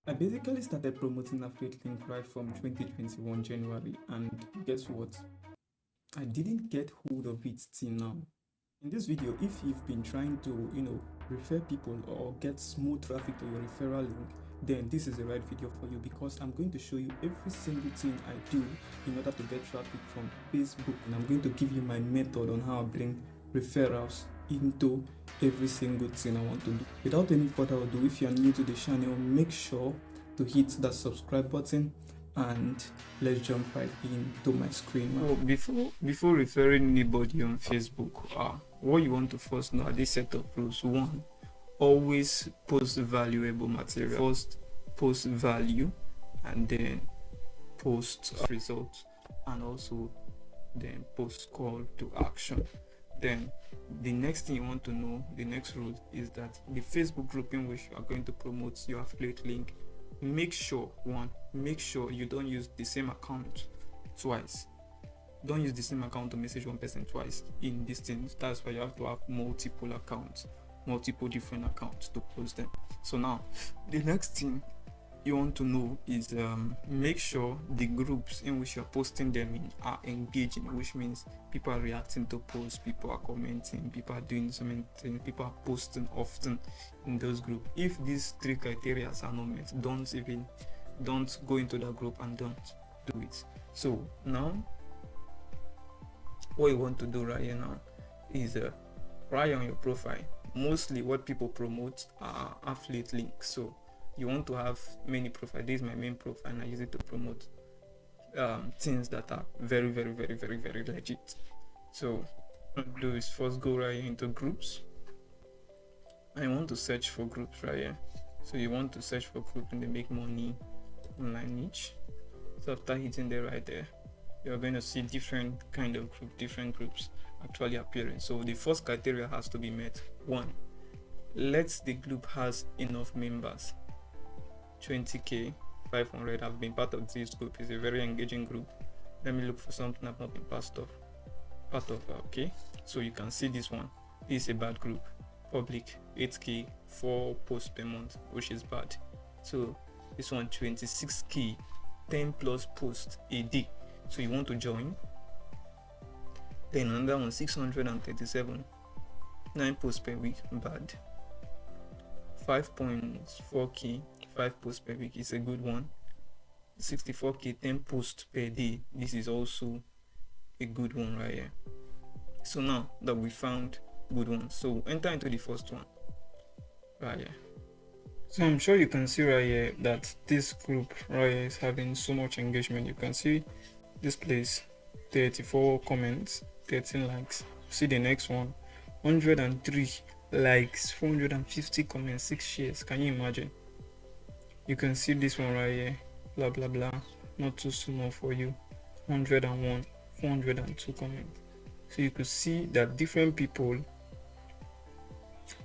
I basically started promoting affiliate link right from 2021 January, and guess what? I didn't get hold of it till now. In this video, if you've been trying to, refer people or get smooth traffic to your referral link, then this is the right video for you, because I'm going to show you every single thing I do in order to get traffic from Facebook, and I'm going to give you my method on how I bring referrals into every single thing I want to do. Without any further ado, if you are new to the channel, make sure to hit that subscribe button, and let's jump right into my screen. Oh, before referring anybody on Facebook, what you want to first know are this set of rules. One, always post valuable material. First, post value, and then post results, and also then post call to action. Then the next thing you want to know, the next rule, is that the Facebook group in which you are going to promote your affiliate link, make sure you don't use the same account twice. Don't use the same account to message one person twice in these things. That's why you have to have multiple accounts, multiple different accounts to post them. So now the next thing you want to know is make sure the groups in which you're posting them in are engaging, which means people are reacting to posts, people are commenting, people are doing so many things, people are posting often in those groups. If these three criteria are not met, don't go into that group and don't do it. So now what you want to do right here now is right on your profile, mostly what people promote are affiliate links. So you want to have many profiles. This is my main profile, and I use it to promote things that are very, very, very, very, very legit. So what I do is first go right into groups. I want to search for groups right here. So you want to search for groups and they make money online niche. So after hitting there right there, you're going to see different groups actually appearing. So the first criteria has to be met. One, let the group has enough members. 20k, 500 have been part of this group. Is a very engaging group. Let me look for something I've not been part of. Okay, so you can see this one. This is a bad group. Public 8k, 4 posts per month, which is bad. So this one 26k, 10 plus posts a day. So you want to join. Then another one 637, 9 posts per week, bad. 5.4k, 5 posts per week is a good one. 64k, 10 posts per day, this is also a good one right here. So now that we found good ones, so enter into the first one right here. So I'm sure you can see right here that this group right here is having so much engagement. You can see this place, 34 comments, 13 likes. See the next one, 103 likes, 450 comments, 6 shares. Can you imagine? You can see this one right here, blah blah blah, not too small for you, 101, 402 comments. So you could see that different people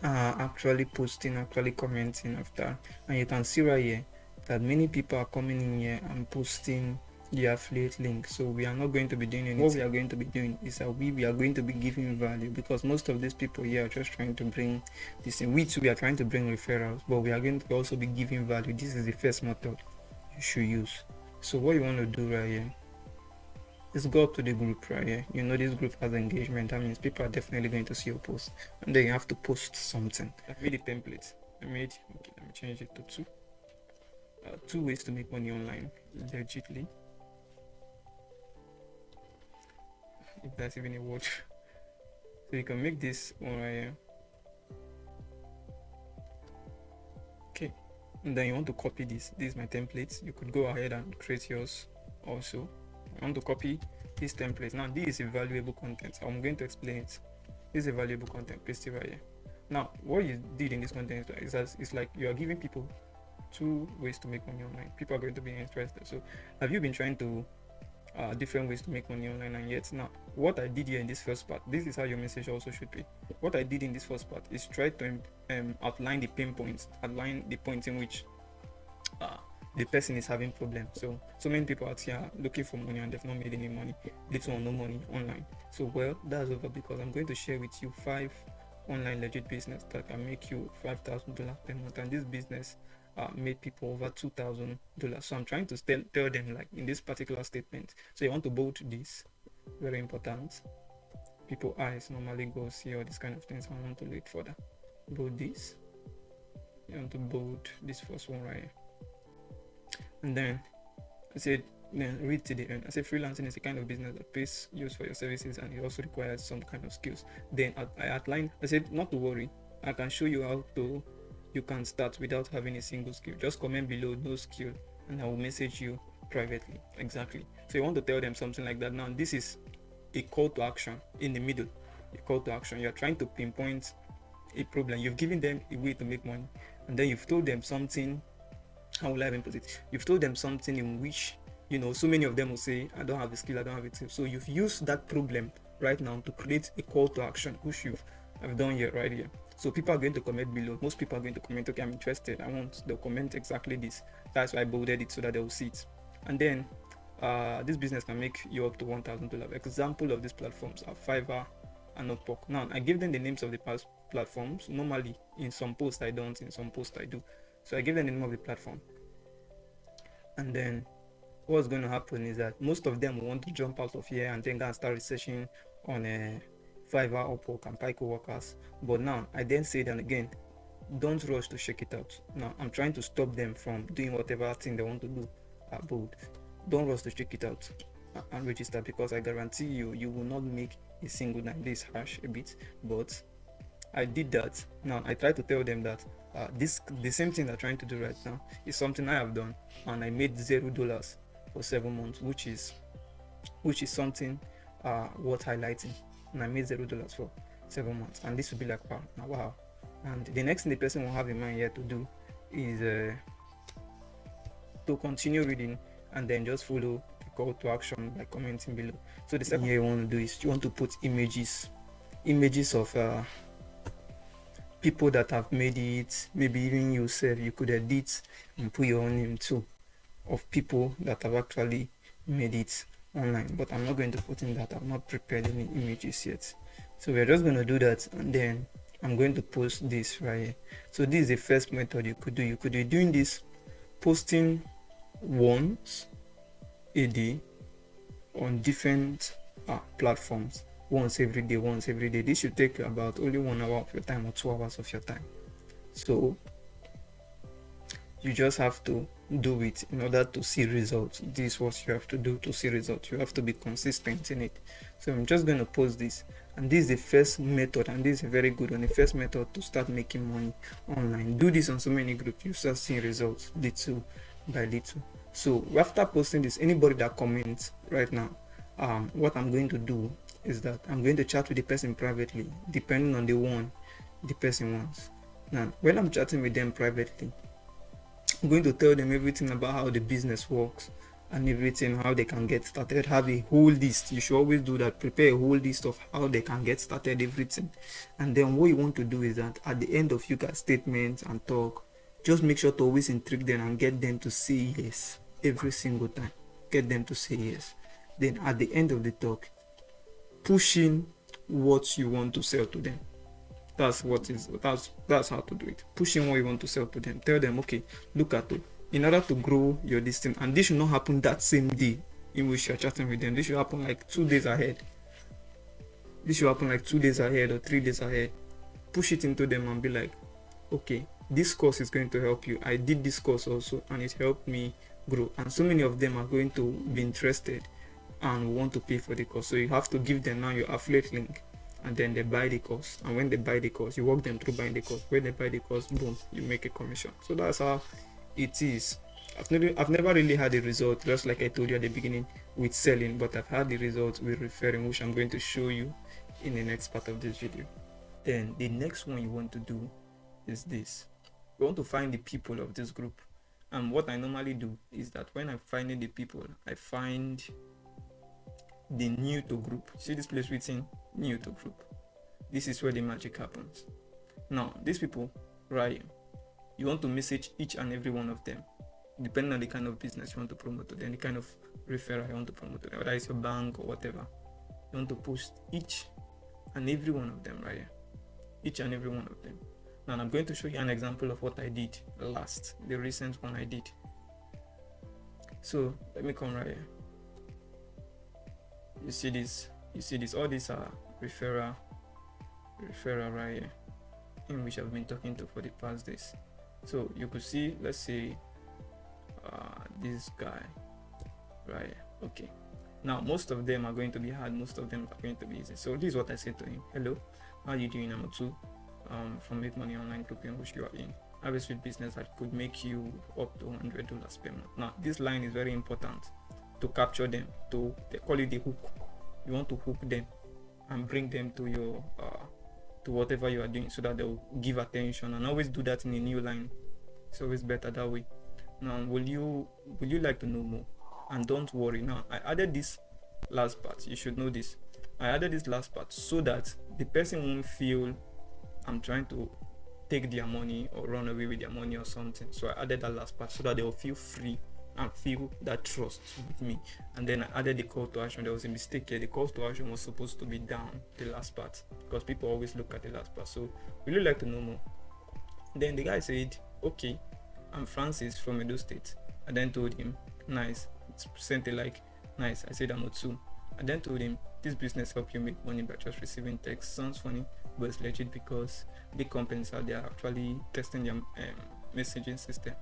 are actually posting, actually commenting after, and you can see right here that many people are coming in here and posting the affiliate link. So we are not going to be doing anything. What we are going to be doing is that we are going to be giving value, because most of these people here are just trying to bring this in. We too, we are trying to bring referrals, but we are going to also be giving value. This is the first method you should use. So what you want to do right here is go up to the group right here. You know this group has engagement. That means people are definitely going to see your post, and then you have to post something. I made a template. Okay, let me change it to 2. 2 ways to make money online legitly, if that's even a word. So you can make this one right here. Okay, and then you want to copy this. This is my template. You could go ahead and create yours also. I want to copy this template. Now this is a valuable content. I'm going to explain it. This is a valuable content. Paste it right here. Now what you did in this content is that it's like you are giving people 2 ways to make money online. People are going to be interested. So have you been trying to different ways to make money online, and yet now what I did here in this first part, this is how your message also should be. What I did in this first part is try to outline the pain points, outline the points in which the person is having problems. So many people out here looking for money and they've not made any money, little or no money online. So well, that's over, because I'm going to share with you 5 online legit business that can make you $5,000 per month, and these business made people over $2,000. So I'm trying to tell them, like in this particular statement. So you want to bold this, very important. People eyes normally go see all these kind of things. I want to look further. Bold this. You want to bold this first one right here. And then I said, then read to the end. I said freelancing is a kind of business that pays you for your services, and it also requires some kind of skills. Then I outlined, I said not to worry, I can show you how you can start without having a single skill. Just comment below no skill and I will message you privately. Exactly. So you want to tell them something like that. Now this is a call to action in the middle. A call to action. You're trying to pinpoint a problem. You've given them a way to make money, and then you've told them something. How will I even put it? You've told them something in which, you know, so many of them will say, I don't have a skill, I don't have a skill. So you've used that problem right now to create a call to action, which I've done here, right here. So people are going to comment below. Most people are going to comment, okay, I'm interested, I want. They'll comment exactly this. That's why I bolded it so that they'll see it. And then this business can make you up to $1,000. Example of these platforms are Fiverr and Upwork. Now I give them the names of the past platforms. Normally in some posts I don't, in some posts I do. So I give them the name of the platform, and then what's going to happen is that most of them will want to jump out of here and then go and start researching on Fiverr, Upwork, and Pico workers. But now I then say that again, don't rush to check it out. Now I'm trying to stop them from doing whatever thing they want to do at bold. Don't rush to check it out and register, because I guarantee you will not make a single dime. This is harsh a bit, but I did that. Now I try to tell them that the same thing they're trying to do right now is something I have done, and I made $0 for 7 months, which is something worth highlighting. And I made $0 for 7 months, and this will be like wow. And the next thing the person will have in mind here to do is to continue reading and then just follow the call to action by commenting below. So the second thing you want to do is you want to put images of people that have made it. Maybe even yourself, you could edit and put your own name too, of people that have actually made it online. But I'm not going to put in that. I've not prepared any images yet. So we're just going to do that, and then I'm going to post this right here. So this is the first method you could do. You could be doing this, posting once a day on different platforms. Once every day. This should take about only 1 hour of your time or 2 hours of your time. So you just have to do it in order to see results. This is what you have to do to see results. You have to be consistent in it. So I'm just going to post this, and this is the first method, and this is a very good one. The first method to start making money online. Do this on so many groups, you start seeing results little by little. So after posting this, anybody that comments right now, what I'm going to do is that I'm going to chat with the person privately, depending on the person wants. Now when I'm chatting with them privately, I'm going to tell them everything about how the business works and everything, how they can get started. Have a whole list. You should always do that. Prepare a whole list of how they can get started, everything. And then what you want to do is that at the end of you guys' statements and talk, just make sure to always intrigue them and get them to say yes every single time. Get them to say yes. Then at the end of the talk, push in what you want to sell to them. That's how to do it. Push in what you want to sell to them. Tell them, okay, look at it. In order to grow your listing, and this should not happen that same day in which you're chatting with them. This should happen like 2 days ahead. This should happen like 2 days ahead or 3 days ahead. Push it into them and be like, okay, this course is going to help you. I did this course also, and it helped me grow. And so many of them are going to be interested and want to pay for the course. So you have to give them now your affiliate link, and then they buy the course. And when they buy the course, you walk them through buying the course. When they buy the course, boom, you make a commission. So that's how it is. I've never really had a result, just like I told you at the beginning, with selling, but I've had the results with referring, which I'm going to show you in the next part of this video. Then the next one you want to do is this. You want to find the people of this group. And what I normally do is that when I'm finding the people, I find the new to group. See this place written new to group. This is where the magic happens. Now these people right here, you want to message each and every one of them, depending on the kind of business you want to promote to them, the kind of referral you want to promote to them, whether it's your bank or whatever. You want to post each and every one of them right here. Each and every one of them. Now I'm going to show you an example of what I did last, the recent one I did. So let me come right here. You see this, all these are referral right here, in which I've been talking to for the past days. So you could see, let's say this guy right here. Okay, now most of them are going to be hard, most of them are going to be easy. So this is what I said to him: hello, how are you doing? I'm Otu from Make Money Online Group in which you are in. I have a sweet business that could make you up to $100 per month. Now this line is very important to capture them, they call it the hook. You want to hook them and bring them to your to whatever you are doing, so that they'll give attention. And always do that in a new line. It's always better that way. Now will you like to know more? And don't worry, now I added this last part. You should know this. I added this last part so that the person won't feel I'm trying to take their money or run away with their money or something. So I added that last part so that they'll feel free and feel that trust with me. And then I added the call to action. There was a mistake here. The call to action was supposed to be down, the last part, because people always look at the last part. So would you like to know more? Then the guy said, okay, I'm Francis from Edo State. I then told him, nice. Sent a like, nice. I said I'm Otu. I then told him, this business help you make money by just receiving text. Sounds funny, but it's legit, because big companies out there are actually testing their messaging system.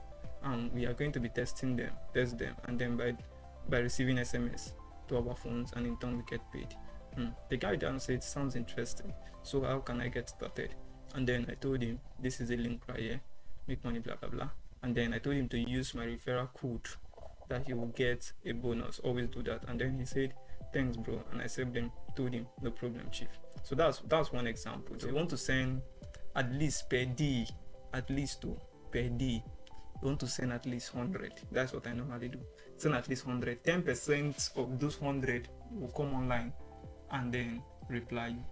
We are going to be test them, and then by receiving SMS to our phones, and in turn we get paid. The guy down said, sounds interesting, so how can I get started? And then I told him, this is a link right here, make money, blah blah blah. And then I told him to use my referral code, that he will get a bonus. Always do that. And then he said, thanks bro. And I told him, no problem, chief. So that's one example. So you want to send at least per day, per day. You want to send at least 100. That's what I normally do. Send at least 100. 10% of those 100 will come online and then reply you.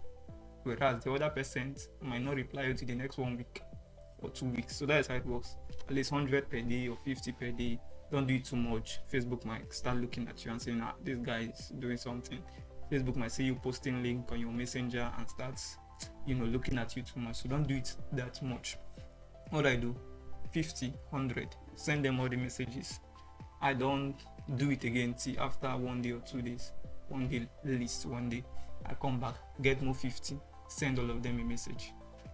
Whereas the other percent might not reply you to the next 1 week or 2 weeks. So that's how it works. At least 100 per day or 50 per day. Don't do it too much. Facebook might start looking at you and saying, this guy is doing something. Facebook might see you posting link on your messenger and starts, looking at you too much. So don't do it that much. What I do, 50, 100, send them all the messages. I don't do it again till after 1 day or 2 days. 1 day, at least 1 day. I come back, get more 50, send all of them a message.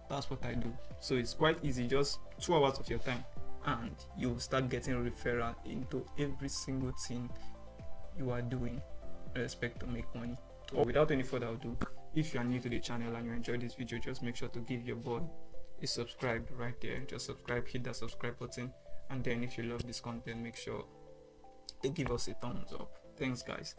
That's what I do. So it's quite easy, just 2 hours of your time, and you start getting referral into every single thing you are doing in respect to make money. So without any further ado, if you are new to the channel and you enjoyed this video, just make sure to give your boy a subscribe right there. Just subscribe, hit that subscribe button, and then if you love this content, make sure to give us a thumbs up. Thanks guys.